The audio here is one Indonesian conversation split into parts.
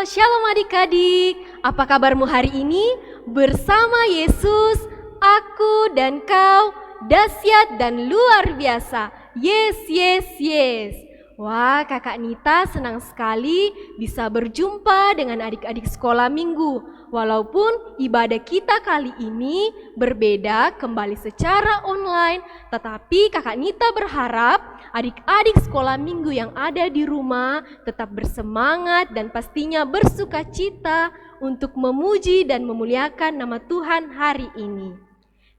Shalom adik-adik. Apa kabarmu hari ini? Bersama Yesus, aku dan kau dahsyat dan luar biasa. Yes, yes, yes. Wah, Kakak Nita senang sekali bisa berjumpa dengan adik-adik sekolah minggu. Walaupun ibadah kita kali ini berbeda kembali secara online, tetapi Kakak Nita berharap adik-adik sekolah minggu yang ada di rumah tetap bersemangat dan pastinya bersukacita untuk memuji dan memuliakan nama Tuhan hari ini.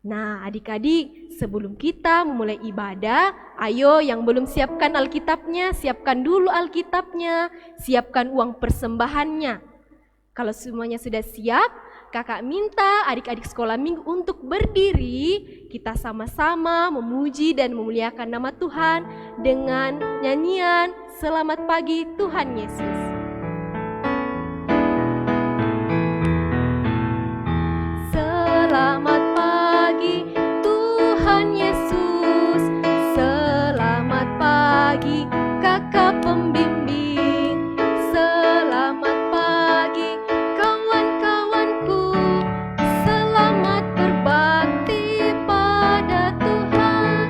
Nah, adik-adik, sebelum kita memulai ibadah, ayo yang belum siapkan Alkitabnya, siapkan dulu Alkitabnya, siapkan uang persembahannya. Kalau semuanya sudah siap, Kakak minta adik-adik sekolah minggu untuk berdiri. Kita sama-sama memuji dan memuliakan nama Tuhan dengan nyanyian Selamat Pagi Tuhan Yesus. Selamat pagi Tuhan Yesus, selamat pagi kakak pembimbing, selamat pagi kawan-kawanku, selamat berbakti pada Tuhan.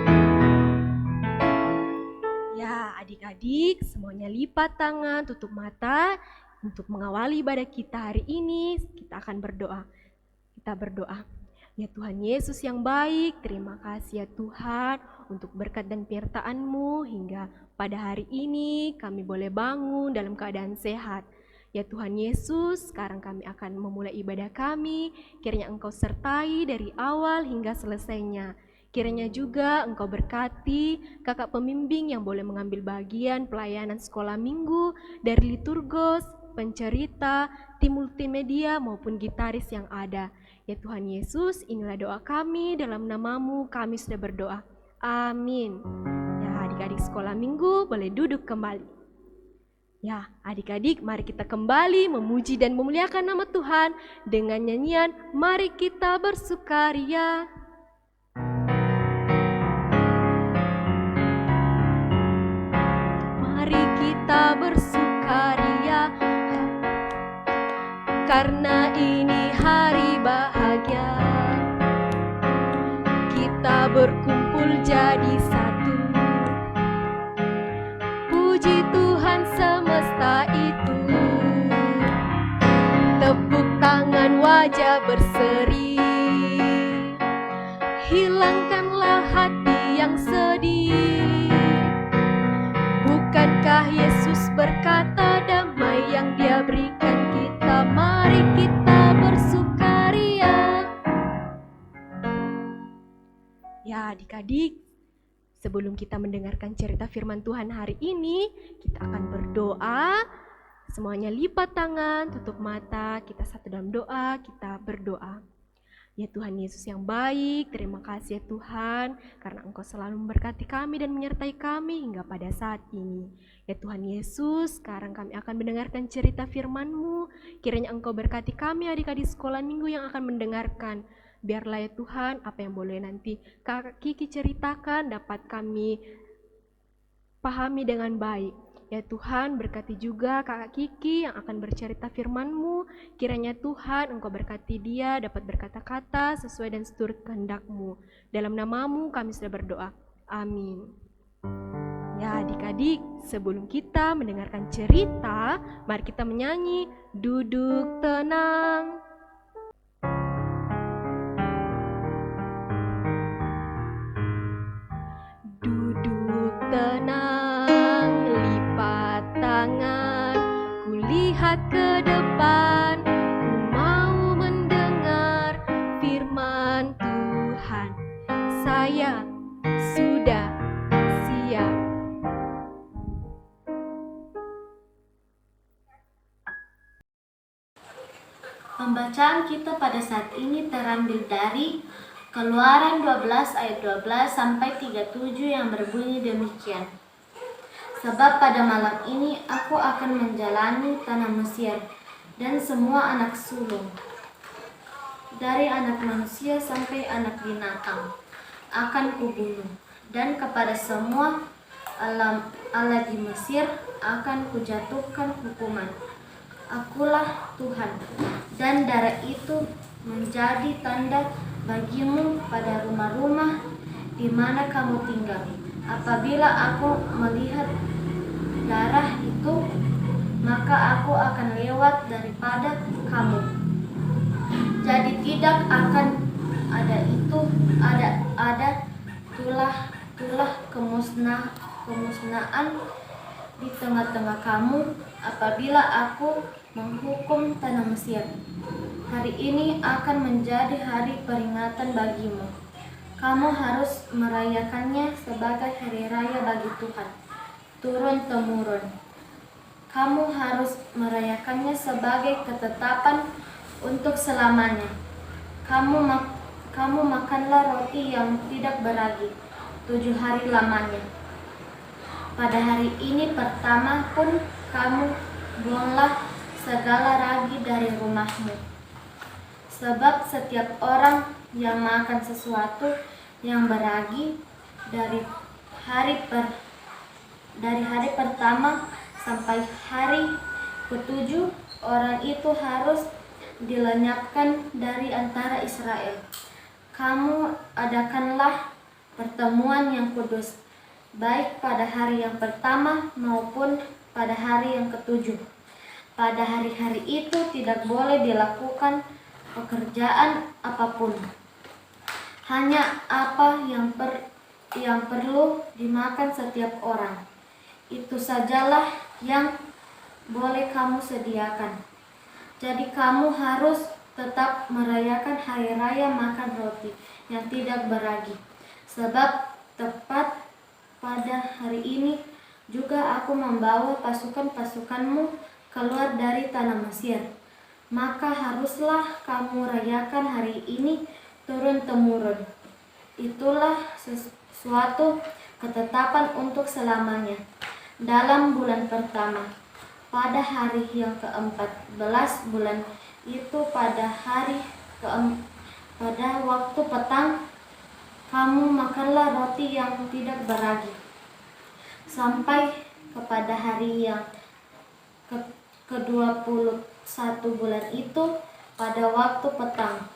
Ya, adik-adik semuanya lipat tangan, tutup mata untuk mengawali ibadah kita hari ini. Kita akan berdoa. Kita berdoa. Ya Tuhan Yesus yang baik, terima kasih ya Tuhan untuk berkat dan penyertaan-Mu hingga pada hari ini kami boleh bangun dalam keadaan sehat. Ya Tuhan Yesus, sekarang kami akan memulai ibadah kami, kiranya Engkau sertai dari awal hingga selesainya. Kiranya juga Engkau berkati kakak pembimbing yang boleh mengambil bagian pelayanan sekolah minggu dari liturgos, pencerita, tim multimedia maupun gitaris yang ada. Ya Tuhan Yesus, inilah doa kami, dalam nama-Mu kami sudah berdoa. Amin. Ya adik-adik sekolah minggu boleh duduk kembali. Ya adik-adik, mari kita kembali memuji dan memuliakan nama Tuhan dengan nyanyian Mari Kita Bersukaria. Mari kita bersukaria, karena ini hari bahagia. Kita berkumpul jadi satu, puji Tuhan semesta itu. Tepuk tangan wajah berseri, hilangkanlah hati yang sedih. Bukankah Yesus berkata damai yang Dia berikan kita? Mari kita bersukaria. Ya adik-adik, sebelum kita mendengarkan cerita firman Tuhan hari ini, kita akan berdoa. Semuanya lipat tangan, tutup mata, kita satu dalam doa, kita berdoa. Ya Tuhan Yesus yang baik, terima kasih ya Tuhan, karena Engkau selalu memberkati kami dan menyertai kami hingga pada saat ini. Ya Tuhan Yesus, sekarang kami akan mendengarkan cerita firman-Mu. Kiranya Engkau berkati kami adik-adik sekolah minggu yang akan mendengarkan. Biarlah ya Tuhan, apa yang boleh nanti Kakak Kiki ceritakan dapat kami pahami dengan baik. Ya Tuhan, berkati juga Kakak Kiki yang akan bercerita firman-Mu. Kiranya Tuhan, Engkau berkati dia dapat berkata-kata sesuai dan seturut kehendak-Mu. Dalam nama-Mu kami sudah berdoa. Amin. Ya adik-adik, sebelum kita mendengarkan cerita, mari kita menyanyi Duduk Tenang. Duduk tenang, lipat tangan, kulihat ke depan, ku mau mendengar firman Tuhan. Saya sudah siap. Pembacaan kita pada saat ini terambil dari Keluaran 12 ayat 12 sampai 37 yang berbunyi demikian. Sebab pada malam ini aku akan menjalani tanah Mesir dan semua anak sulung, dari anak manusia sampai anak binatang, akan kubunuh, dan kepada semua Allah di Mesir akan kujatuhkan hukuman. Akulah Tuhan, dan darah itu menjadi tanda bagimu pada rumah-rumah di mana kamu tinggal. Apabila aku melihat darah itu, maka aku akan lewat daripada kamu. Jadi tidak akan ada tulah kemusnahan di tengah-tengah kamu apabila aku menghukum tanah Mesir. Hari ini akan menjadi hari peringatan bagimu. Kamu harus merayakannya sebagai hari raya bagi Tuhan, turun-temurun. Kamu harus merayakannya sebagai ketetapan untuk selamanya. Kamu makanlah roti yang tidak beragi 7 hari lamanya. Pada hari ini pertama pun kamu buanglah segala ragi dari rumahmu. Sebab setiap orang yang makan sesuatu yang beragi dari hari pertama sampai hari ke-7, orang itu harus dilenyapkan dari antara Israel. Kamu adakanlah pertemuan yang kudus, baik pada hari yang pertama maupun pada hari yang ke-7. Pada hari-hari itu tidak boleh dilakukan pekerjaan apapun. Hanya apa yang perlu dimakan setiap orang, itu sajalah yang boleh kamu sediakan. Jadi kamu harus tetap merayakan hari raya makan roti yang tidak beragi. Sebab tepat pada hari ini juga aku membawa pasukan-pasukanmu keluar dari tanah Mesir. Maka haruslah kamu rayakan hari ini turun-temurun. Itulah sesuatu ketetapan untuk selamanya. Dalam bulan pertama, pada hari yang ke-14 bulan itu, pada waktu petang, kamu makanlah roti yang tidak beragi sampai kepada hari yang ke-21 bulan itu, pada waktu petang.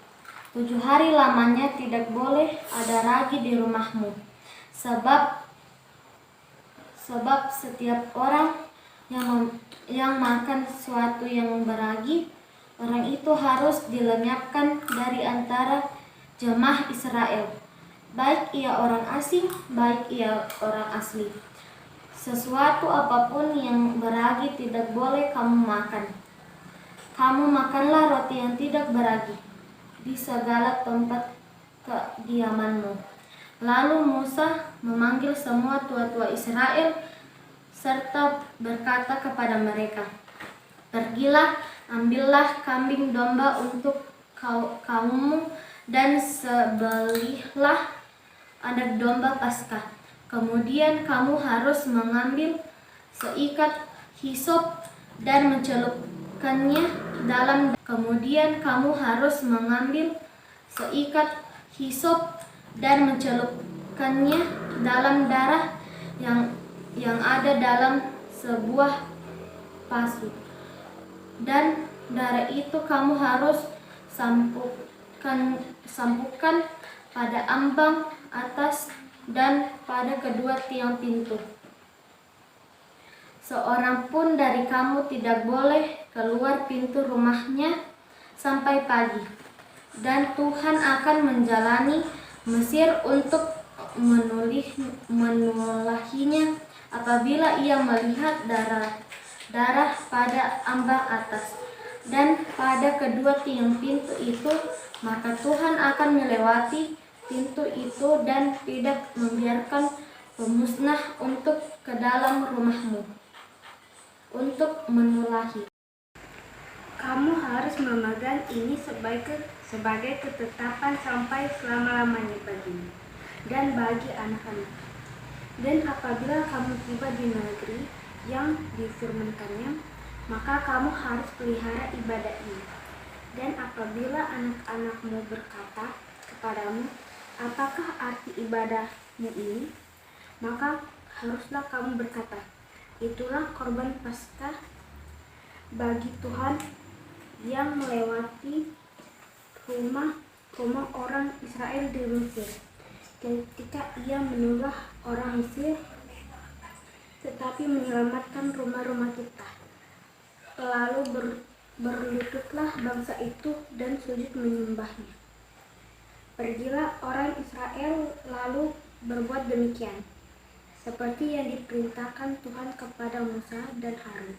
7 hari lamanya tidak boleh ada ragi di rumahmu. Sebab setiap orang yang makan sesuatu yang beragi, orang itu harus dilenyapkan dari antara jemaah Israel, baik ia orang asing, baik ia orang asli. Sesuatu apapun yang beragi tidak boleh kamu makan. Kamu makanlah roti yang tidak beragi di segala tempat kediamanmu. Lalu Musa memanggil semua tua-tua Israel serta berkata kepada mereka, "Pergilah, ambillah kambing domba untuk kaummu dan sebelihlah anak domba Paskah. Kemudian kamu harus mengambil seikat hisop dan mencelupkannya dalam darah yang ada dalam sebuah pasu. Dan darah itu kamu harus sampukkan pada ambang atas dan pada kedua tiang pintu. Seorang pun dari kamu tidak boleh keluar pintu rumahnya sampai pagi. Dan Tuhan akan menjalani Mesir untuk menulahinya apabila ia melihat darah pada ambang atas dan pada kedua tiang pintu itu, maka Tuhan akan melewati pintu itu dan tidak membiarkan pemusnah untuk ke dalam rumahmu untuk menulahi. Kamu harus memegang ini sebagai ketetapan sampai selama-lamanya bagimu dan bagi anak-anak. Dan apabila kamu tiba di negeri yang difirmankannya, maka kamu harus pelihara ibadah ini. Dan apabila anak-anakmu berkata kepadamu, "Apakah arti ibadahmu ini?" maka haruslah kamu berkata, "Itulah korban Paskah bagi Tuhan yang melewati rumah orang Israel di Mesir ketika ia menulah orang Mesir, tetapi menyelamatkan rumah-rumah kita. Lalu berlututlah bangsa itu dan sujud menyembahnya. Pergilah orang Israel lalu berbuat demikian, seperti yang diperintahkan Tuhan kepada Musa dan Harun.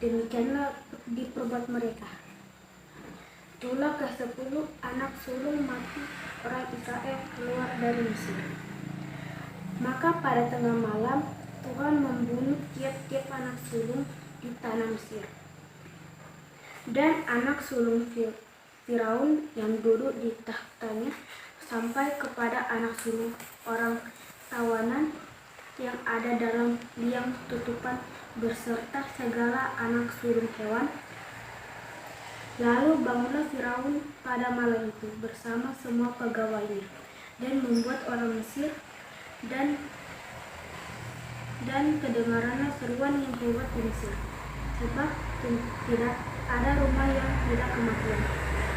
Demikianlah diperbuat mereka. Itulah ke-10 anak sulung mati orang Israel keluar dari Mesir. Maka pada tengah malam Tuhan membunuh tiap-tiap anak sulung di tanah Mesir. Dan anak sulung Firaun yang duduk di tahtanya sampai kepada anak sulung orang tawanan yang ada dalam liang tutupan beserta segala anak sulung hewan. Lalu bangunlah Firaun pada malam itu bersama semua pegawainya dan membuat orang Mesir dan kedengarannya seruan yang hebat di Mesir, sebab tidak ada rumah yang tidak kematian.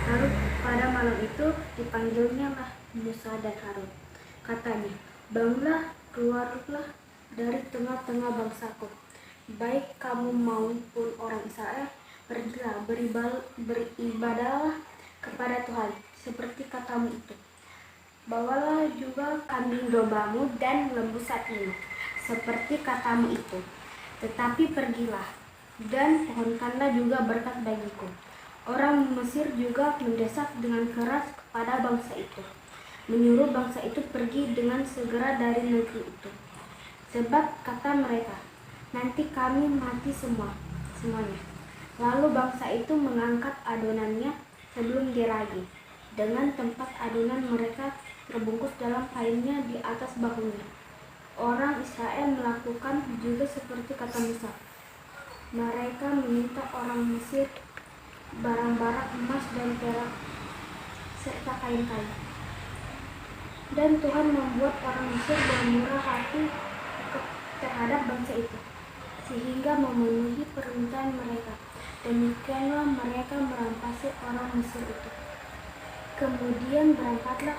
Lalu pada malam itu dipanggilnya lah Musa dan Harun. Katanya, bangunlah, keluarlah dari tengah-tengah bangsaku, baik kamu maupun orang Israel. Pergilah, beribadahlah kepada Tuhan seperti katamu itu. Bawalah juga kambing dombamu dan lembu sapimu seperti katamu itu. Tetapi pergilah dan pohonkanlah juga berkat bagiku. Orang Mesir juga mendesak dengan keras kepada bangsa itu, menyuruh bangsa itu pergi dengan segera dari negeri itu. Sebab kata mereka, nanti kami mati semuanya. Lalu bangsa itu mengangkat adonannya sebelum diragi, dengan tempat adonan mereka terbungkus dalam kainnya di atas bahunya. Orang Israel melakukan juga seperti kata Musa. Mereka meminta orang Mesir barang-barang emas dan perak serta kain-kain. Dan Tuhan membuat orang Mesir bermurah hati terhadap bangsa itu, sehingga memenuhi permintaan mereka. Demikianlah mereka merampasi orang Mesir itu. Kemudian berangkatlah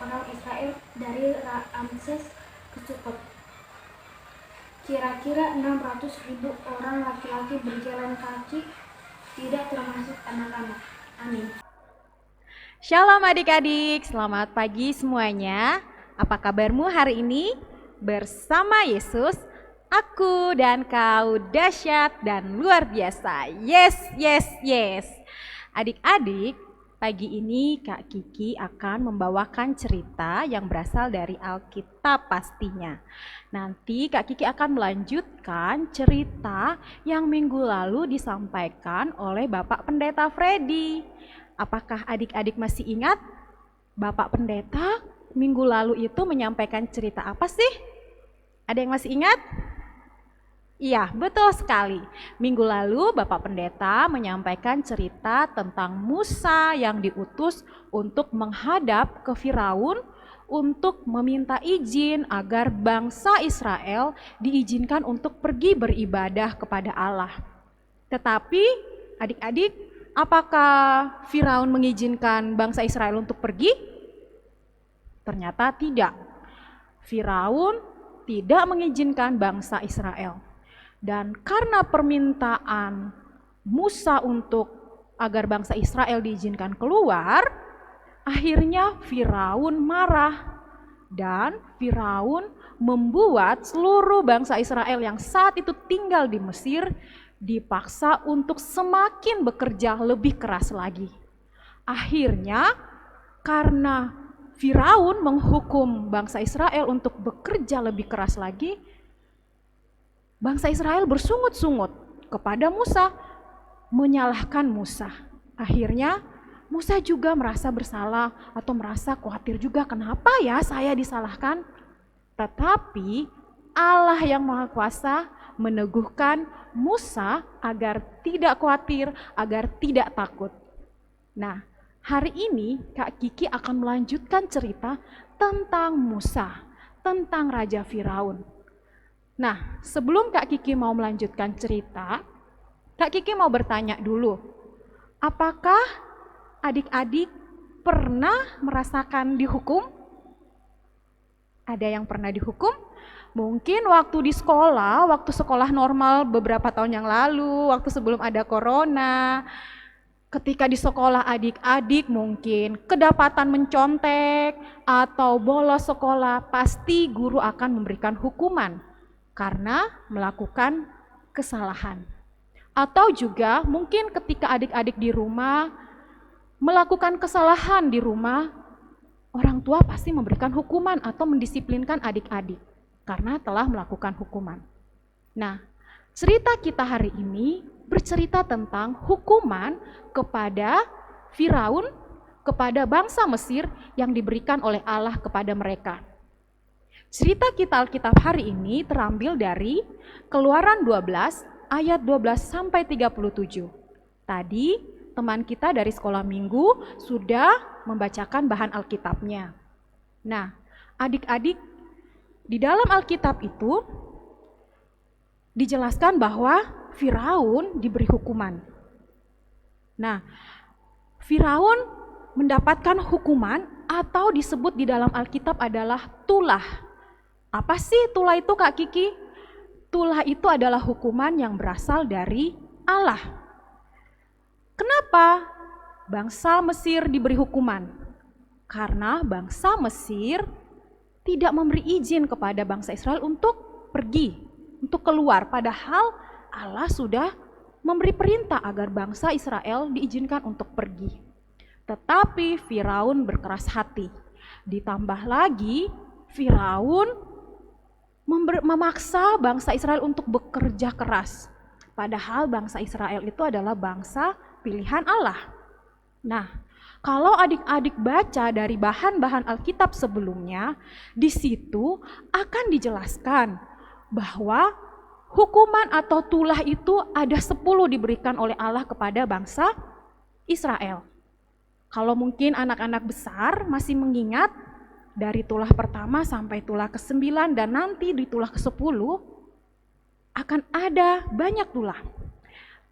orang Israel dari Ramses ke Sukot. Kira-kira 600.000 orang laki-laki berjalan kaki, tidak termasuk anak-anak. Amin. Shalom adik-adik, selamat pagi semuanya. Apa kabarmu hari ini? Bersama Yesus, aku dan kau dahsyat dan luar biasa. Yes, yes, yes. Adik-adik, pagi ini Kak Kiki akan membawakan cerita yang berasal dari Alkitab pastinya. Nanti Kak Kiki akan melanjutkan cerita yang minggu lalu disampaikan oleh Bapak Pendeta Freddy. Apakah adik-adik masih ingat? Bapak Pendeta minggu lalu itu menyampaikan cerita apa sih? Ada yang masih ingat? Iya, betul sekali. Minggu lalu Bapak Pendeta menyampaikan cerita tentang Musa yang diutus untuk menghadap ke Firaun untuk meminta izin agar bangsa Israel diizinkan untuk pergi beribadah kepada Allah. Tetapi adik-adik, apakah Firaun mengizinkan bangsa Israel untuk pergi? Ternyata tidak. Firaun tidak mengizinkan bangsa Israel. Dan karena permintaan Musa untuk agar bangsa Israel diizinkan keluar, akhirnya Firaun marah. Dan Firaun membuat seluruh bangsa Israel yang saat itu tinggal di Mesir dipaksa untuk semakin bekerja lebih keras lagi. Akhirnya karena Firaun menghukum bangsa Israel untuk bekerja lebih keras lagi, bangsa Israel bersungut-sungut kepada Musa, menyalahkan Musa. Akhirnya Musa juga merasa bersalah atau merasa khawatir juga, kenapa ya saya disalahkan? Tetapi Allah yang Maha Kuasa meneguhkan Musa agar tidak khawatir, agar tidak takut. Nah, hari ini Kak Kiki akan melanjutkan cerita tentang Musa, tentang Raja Firaun. Nah, sebelum Kak Kiki mau melanjutkan cerita, Kak Kiki mau bertanya dulu, apakah adik-adik pernah merasakan dihukum? Ada yang pernah dihukum? Mungkin waktu di sekolah, waktu sekolah normal beberapa tahun yang lalu, waktu sebelum ada corona. Ketika di sekolah adik-adik mungkin kedapatan mencontek atau bolos sekolah, pasti guru akan memberikan hukuman karena melakukan kesalahan. Atau juga mungkin ketika adik-adik di rumah melakukan kesalahan di rumah, orang tua pasti memberikan hukuman atau mendisiplinkan adik-adik karena telah melakukan hukuman. Nah, cerita kita hari ini bercerita tentang hukuman kepada Firaun, kepada bangsa Mesir yang diberikan oleh Allah kepada mereka. Cerita kita Alkitab hari ini terambil dari Keluaran 12 ayat 12 sampai 37. Tadi teman kita dari sekolah minggu sudah membacakan bahan Alkitabnya. Nah, adik-adik, di dalam Alkitab itu dijelaskan bahwa Firaun diberi hukuman. Nah, Firaun mendapatkan hukuman atau disebut di dalam Alkitab adalah tulah. Apa sih tulah itu, Kak Kiki? Tulah itu adalah hukuman yang berasal dari Allah. Kenapa bangsa Mesir diberi hukuman? Karena bangsa Mesir tidak memberi izin kepada bangsa Israel untuk pergi, untuk keluar, padahal Allah sudah memberi perintah agar bangsa Israel diizinkan untuk pergi. Tetapi Firaun berkeras hati. Ditambah lagi Firaun memaksa bangsa Israel untuk bekerja keras. Padahal bangsa Israel itu adalah bangsa pilihan Allah. Nah, kalau adik-adik baca dari bahan-bahan Alkitab sebelumnya, di situ akan dijelaskan bahwa hukuman atau tulah itu ada 10 diberikan oleh Allah kepada bangsa Israel. Kalau mungkin anak-anak besar masih mengingat dari tulah pertama sampai tulah ke-9 dan nanti di tulah ke-10 akan ada banyak tulah.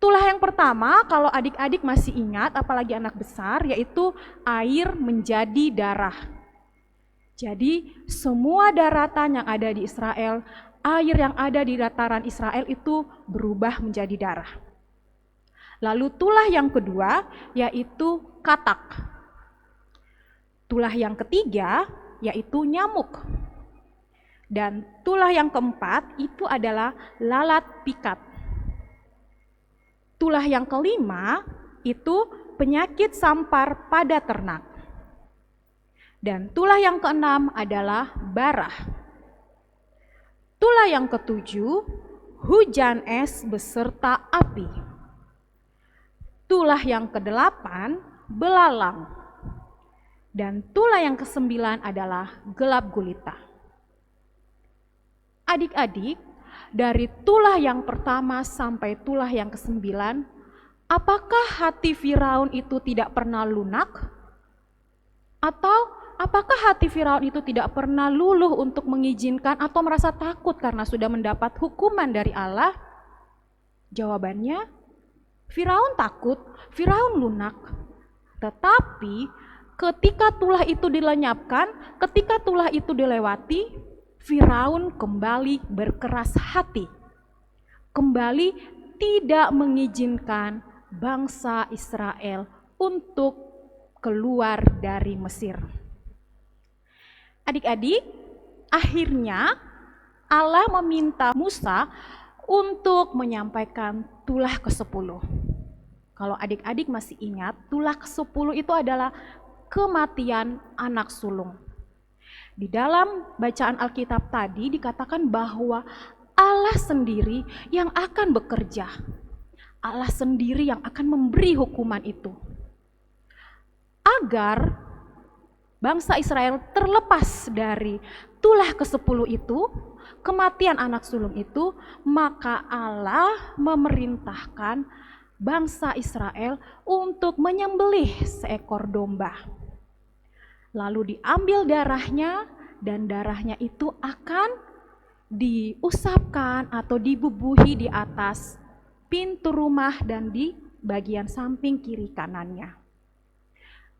Tulah yang pertama kalau adik-adik masih ingat, apalagi anak besar, yaitu air menjadi darah. Jadi semua daratan yang ada di Israel, air yang ada di dataran Israel itu berubah menjadi darah. Lalu tulah yang kedua yaitu katak. Tulah yang ketiga yaitu nyamuk. Dan tulah yang keempat itu adalah lalat pikat. Tulah yang kelima itu penyakit sampar pada ternak. Dan tulah yang keenam adalah barah. Tulah yang ketujuh, hujan es beserta api. Tulah yang kedelapan, belalang. Dan tulah yang kesembilan adalah gelap gulita. Adik-adik, dari tulah yang pertama sampai tulah yang kesembilan, apakah hati Firaun itu tidak pernah lunak? Atau apakah hati Firaun itu tidak pernah luluh untuk mengizinkan atau merasa takut karena sudah mendapat hukuman dari Allah? Jawabannya, Firaun takut, Firaun lunak. Tetapi ketika tulah itu dilenyapkan, ketika tulah itu dilewati, Firaun kembali berkeras hati. Kembali tidak mengizinkan bangsa Israel untuk keluar dari Mesir. Adik-adik, akhirnya Allah meminta Musa untuk menyampaikan tulah ke-10. Kalau adik-adik masih ingat, tulah ke-10 itu adalah kematian anak sulung. Di dalam bacaan Alkitab tadi dikatakan bahwa Allah sendiri yang akan bekerja. Allah sendiri yang akan memberi hukuman itu. Agar bangsa Israel terlepas dari tulah ke-10 itu, kematian anak sulung itu, maka Allah memerintahkan bangsa Israel untuk menyembelih seekor domba. Lalu diambil darahnya dan darahnya itu akan diusapkan atau dibubuhi di atas pintu rumah dan di bagian samping kiri kanannya.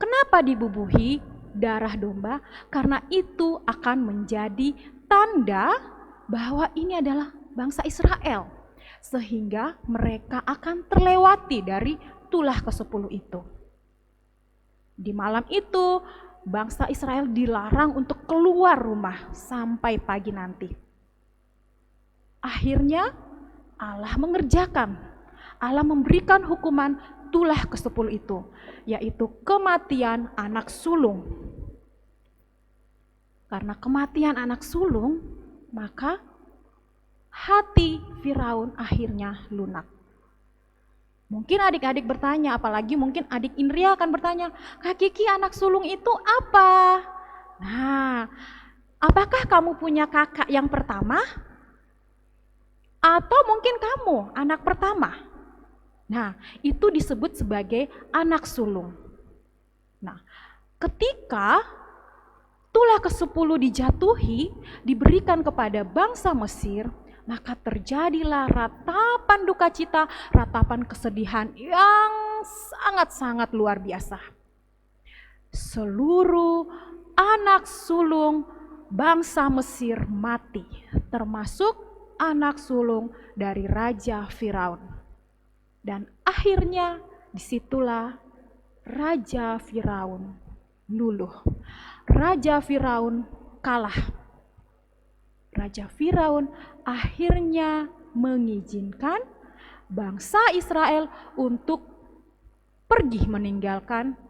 Kenapa dibubuhi darah domba? Karena itu akan menjadi tanda bahwa ini adalah bangsa Israel, sehingga mereka akan terlewati dari tulah ke-10 itu. Di malam itu, bangsa Israel dilarang untuk keluar rumah sampai pagi nanti. Akhirnya Allah mengerjakan, Allah memberikan hukuman tulah ke-10 itu, yaitu kematian anak sulung. Karena kematian anak sulung, maka hati Firaun akhirnya lunak. Mungkin adik-adik bertanya, apalagi mungkin adik Indria akan bertanya, Kak Kiki, anak sulung itu apa? Nah, apakah kamu punya kakak yang pertama? Atau mungkin kamu anak pertama? Nah, itu disebut sebagai anak sulung. Nah, ketika tulah ke-10 dijatuhi, diberikan kepada bangsa Mesir, maka terjadilah ratapan duka cita, ratapan kesedihan yang sangat-sangat luar biasa. Seluruh anak sulung bangsa Mesir mati, termasuk anak sulung dari Raja Firaun. Dan akhirnya disitulah Raja Firaun luluh. Raja Firaun kalah. Raja Firaun akhirnya mengizinkan bangsa Israel untuk pergi meninggalkan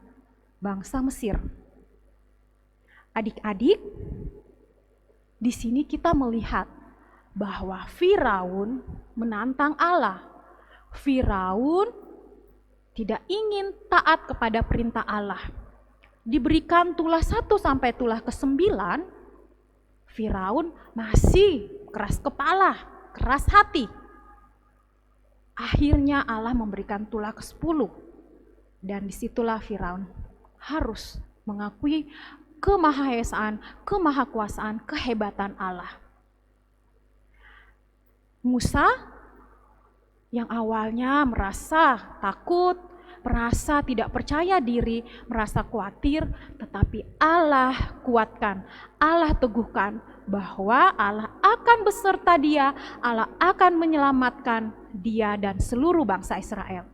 bangsa Mesir. Adik-adik, di sini kita melihat bahwa Firaun menantang Allah. Firaun tidak ingin taat kepada perintah Allah. Diberikan tulah 1 sampai tulah ke-9, Firaun masih keras kepala, keras hati. Akhirnya Allah memberikan tulah ke-10, dan disitulah Firaun harus mengakui kemahesaan, kemahakuasaan, kehebatan Allah. Musa yang awalnya merasa takut, merasa tidak percaya diri, merasa khawatir, tetapi Allah kuatkan, Allah teguhkan bahwa Allah akan beserta dia, Allah akan menyelamatkan dia dan seluruh bangsa Israel.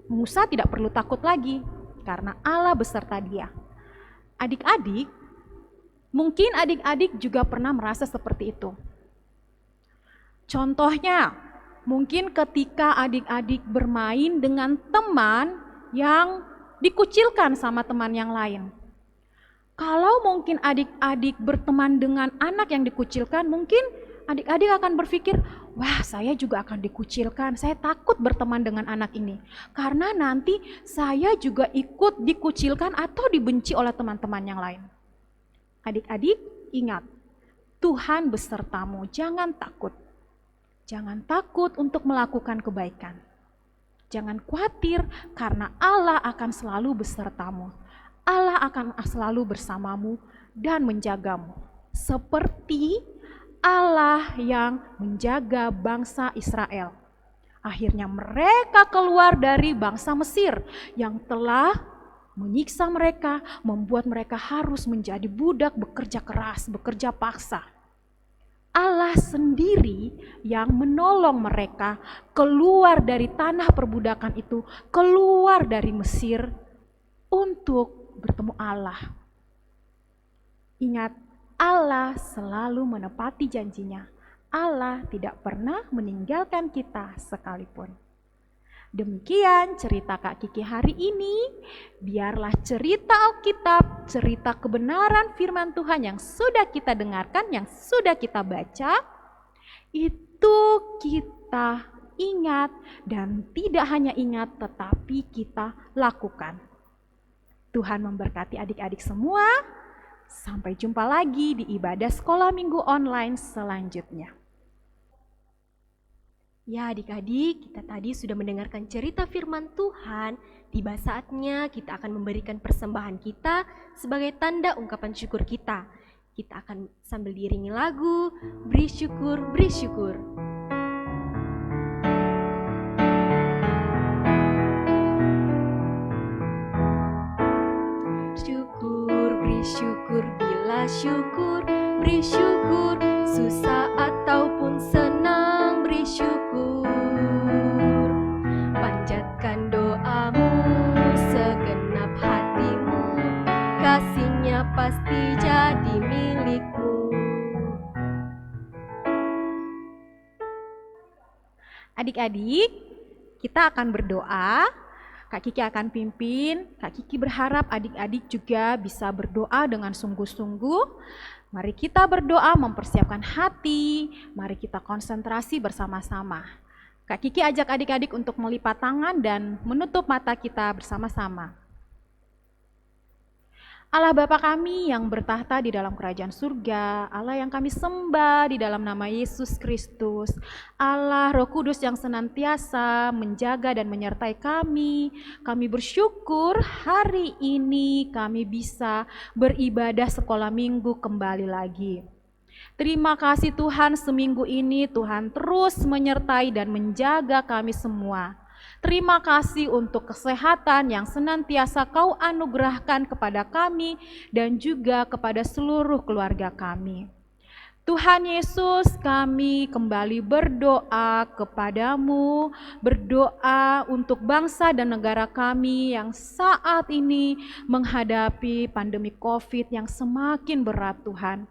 Musa tidak perlu takut lagi karena Allah beserta dia. Adik-adik, mungkin adik-adik juga pernah merasa seperti itu. Contohnya, mungkin ketika adik-adik bermain dengan teman yang dikucilkan sama teman yang lain. Kalau mungkin adik-adik berteman dengan anak yang dikucilkan, mungkin adik-adik akan berpikir, wah saya juga akan dikucilkan, saya takut berteman dengan anak ini. Karena nanti saya juga ikut dikucilkan atau dibenci oleh teman-teman yang lain. Adik-adik ingat, Tuhan besertamu, jangan takut. Jangan takut untuk melakukan kebaikan. Jangan khawatir karena Allah akan selalu besertamu. Allah akan selalu bersamamu dan menjagamu. Seperti Allah yang menjaga bangsa Israel. Akhirnya mereka keluar dari bangsa Mesir yang telah menyiksa mereka, membuat mereka harus menjadi budak, bekerja keras, bekerja paksa. Allah sendiri yang menolong mereka keluar dari tanah perbudakan itu, keluar dari Mesir untuk bertemu Allah. Ingat, Allah selalu menepati janjinya. Allah tidak pernah meninggalkan kita sekalipun. Demikian cerita Kak Kiki hari ini. Biarlah cerita Alkitab, cerita kebenaran firman Tuhan yang sudah kita dengarkan, yang sudah kita baca, itu kita ingat dan tidak hanya ingat tetapi kita lakukan. Tuhan memberkati adik-adik semua. Sampai jumpa lagi di ibadah sekolah minggu online selanjutnya. Ya adik-adik, kita tadi sudah mendengarkan cerita firman Tuhan. Tiba saatnya kita akan memberikan persembahan kita sebagai tanda ungkapan syukur kita. Kita akan sambil diiringi lagu, beri syukur, beri syukur. syukur, beri syukur, susah ataupun senang beri syukur. Panjatkan doamu segenap hatimu, kasihnya pasti jadi milikmu. Adik-adik, kita akan berdoa. Kak Kiki akan pimpin. Kak Kiki berharap adik-adik juga bisa berdoa dengan sungguh-sungguh. Mari kita berdoa mempersiapkan hati. Mari kita konsentrasi bersama-sama. Kak Kiki ajak adik-adik untuk melipat tangan dan menutup mata kita bersama-sama. Allah Bapa kami yang bertahta di dalam kerajaan surga, Allah yang kami sembah di dalam nama Yesus Kristus, Allah Roh Kudus yang senantiasa menjaga dan menyertai kami bersyukur hari ini kami bisa beribadah sekolah minggu kembali lagi. Terima kasih Tuhan, seminggu ini Tuhan terus menyertai dan menjaga kami semua. Terima kasih untuk kesehatan yang senantiasa Kau anugerahkan kepada kami dan juga kepada seluruh keluarga kami. Tuhan Yesus, kami kembali berdoa kepadamu, berdoa untuk bangsa dan negara kami yang saat ini menghadapi pandemi COVID yang semakin berat Tuhan.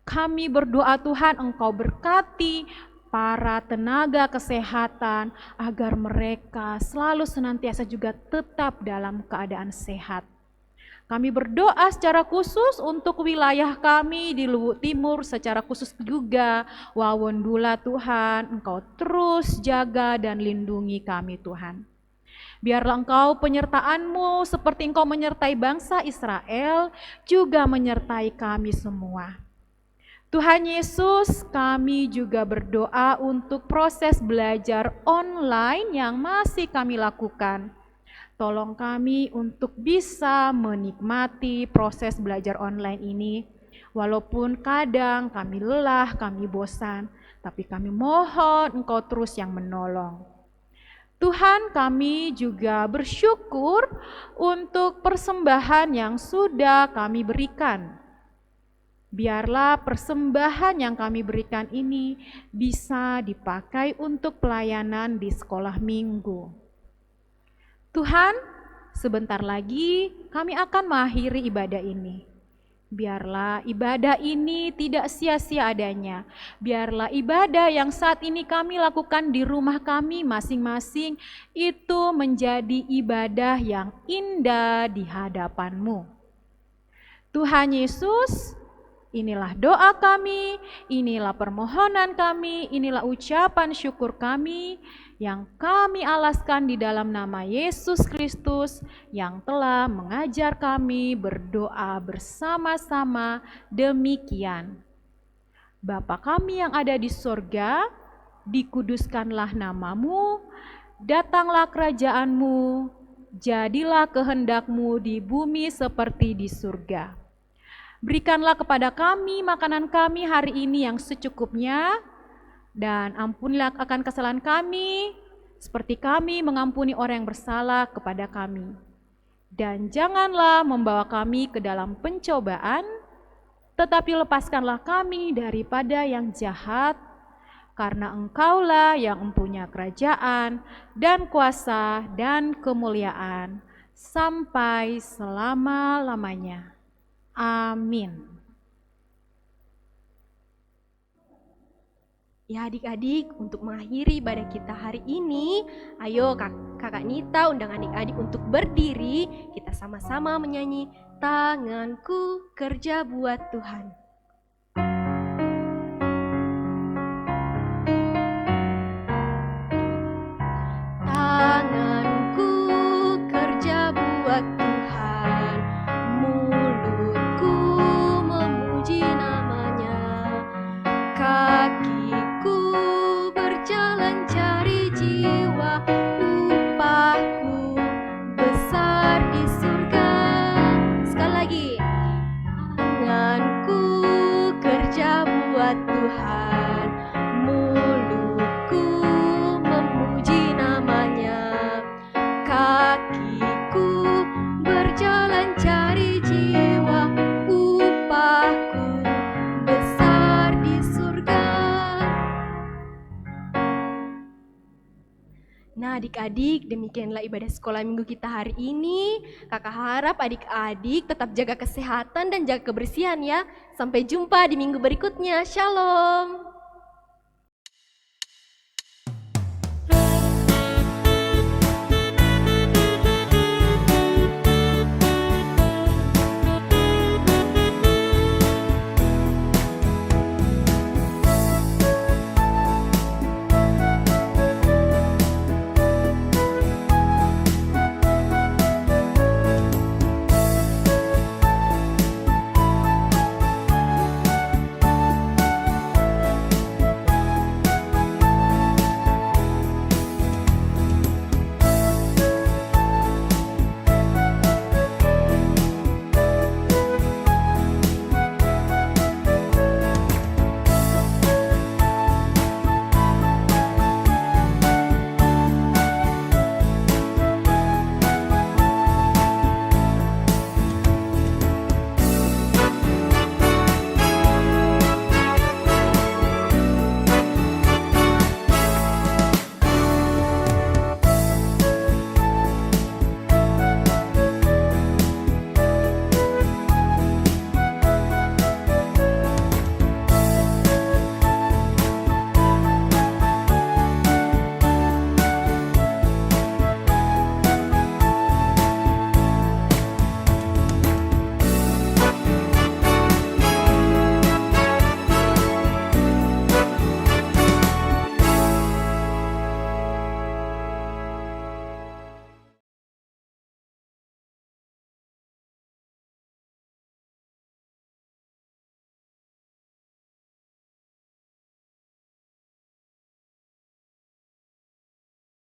Kami berdoa Tuhan, Engkau berkati para tenaga kesehatan agar mereka selalu senantiasa juga tetap dalam keadaan sehat. Kami berdoa secara khusus untuk wilayah kami di Luwu Timur, secara khusus juga Wawon-Dula Tuhan, Engkau terus jaga dan lindungi kami Tuhan. Biarlah Engkau penyertaan-Mu seperti Engkau menyertai bangsa Israel juga menyertai kami semua. Tuhan Yesus, kami juga berdoa untuk proses belajar online yang masih kami lakukan. Tolong kami untuk bisa menikmati proses belajar online ini. Walaupun kadang kami lelah, kami bosan, tapi kami mohon Engkau terus yang menolong. Tuhan, kami juga bersyukur untuk persembahan yang sudah kami berikan. Biarlah persembahan yang kami berikan ini bisa dipakai untuk pelayanan di sekolah minggu. Tuhan, sebentar lagi kami akan mengakhiri ibadah ini. Biarlah ibadah ini tidak sia-sia adanya. Biarlah ibadah yang saat ini kami lakukan di rumah kami masing-masing itu menjadi ibadah yang indah di hadapan-Mu. Tuhan Yesus, inilah doa kami, inilah permohonan kami, inilah ucapan syukur kami yang kami alaskan di dalam nama Yesus Kristus yang telah mengajar kami berdoa bersama-sama demikian. Bapa kami yang ada di sorga, dikuduskanlah namamu, datanglah kerajaan-Mu, jadilah kehendak-Mu di bumi seperti di surga. Berikanlah kepada kami makanan kami hari ini yang secukupnya, dan ampunilah akan kesalahan kami, seperti kami mengampuni orang yang bersalah kepada kami. Dan janganlah membawa kami ke dalam pencobaan, tetapi lepaskanlah kami daripada yang jahat, karena Engkaulah yang mempunyai kerajaan dan kuasa dan kemuliaan sampai selama-lamanya. Amin. Ya adik-adik, untuk mengakhiri ibadah kita hari ini, ayo kakak Nita undang adik-adik untuk berdiri, kita sama-sama menyanyi Tanganku Kerja Buat Tuhan. Tanganku kerja buat Tuhan, mulutku memuji namanya, kakiku berjalan cari jiwa, upahku besar di surga. Sekali lagi, tanganku kerja buat Tuhan, mulutku memuji namanya, kakiku berjalan cari jiwa, upahku Nah adik-adik, demikianlah ibadah sekolah minggu kita hari ini. Kakak harap adik-adik tetap jaga kesehatan dan jaga kebersihan ya. Sampai jumpa di minggu berikutnya. Shalom.